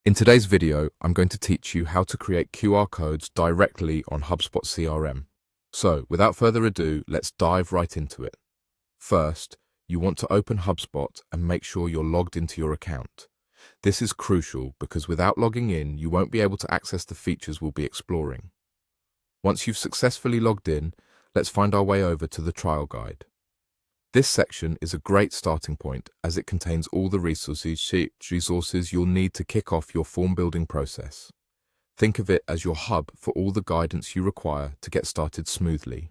In today's video, I'm going to teach you how to create QR codes directly on Hubspot CRM. So, without further ado, let's dive right into it. First, you want to open HubSpot and make sure you're logged into your account. This is crucial because without logging in, you won't be able to access the features we'll be exploring. Once you've successfully logged in, let's find our way over to the trial guide. This section is a great starting point as it contains all the resources you'll need to kick off your form building process. Think of it as your hub for all the guidance you require to get started smoothly.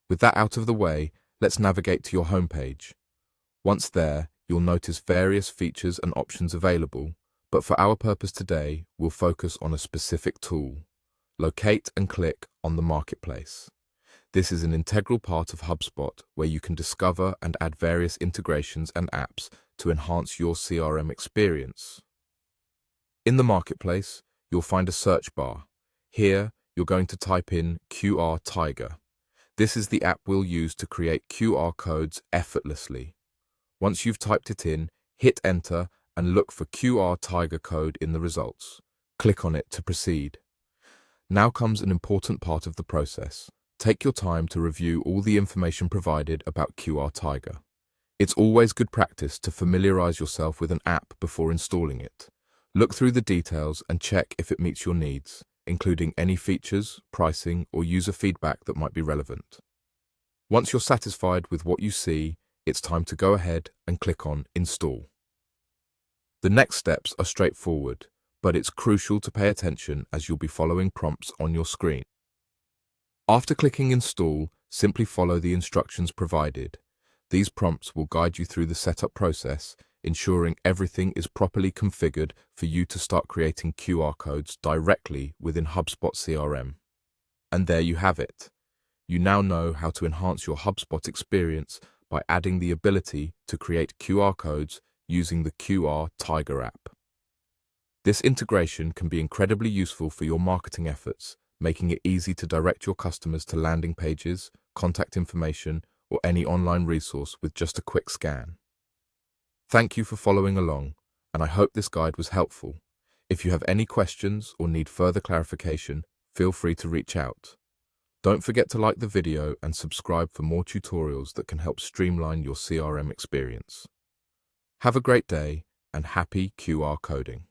With that out of the way, let's navigate to your homepage. Once there, you'll notice various features and options available, but for our purpose today, we'll focus on a specific tool. Locate and click on the marketplace. This is an integral part of HubSpot where you can discover and add various integrations and apps to enhance your CRM experience. In the marketplace, you'll find a search bar. Here, you're going to type in QR Tiger. This is the app we'll use to create QR codes effortlessly. Once you've typed it in, hit enter and look for QR Tiger code in the results. Click on it to proceed. Now comes an important part of the process. Take your time to review all the information provided about QR Tiger. It's always good practice to familiarize yourself with an app before installing it. Look through the details and check if it meets your needs, including any features, pricing, or user feedback that might be relevant. Once you're satisfied with what you see, it's time to go ahead and click on Install. The next steps are straightforward, but it's crucial to pay attention as you'll be following prompts on your screen. After clicking Install, simply follow the instructions provided. These prompts will guide you through the setup process, ensuring everything is properly configured for you to start creating QR codes directly within Hubspot CRM. And there you have it. You now know how to enhance your HubSpot experience by adding the ability to create QR codes using the QR Tiger app. This integration can be incredibly useful for your marketing efforts, making it easy to direct your customers to landing pages, contact information, or any online resource with just a quick scan. Thank you for following along, and I hope this guide was helpful. If you have any questions or need further clarification, feel free to reach out. Don't forget to like the video and subscribe for more tutorials that can help streamline your CRM experience. Have a great day and happy QR coding.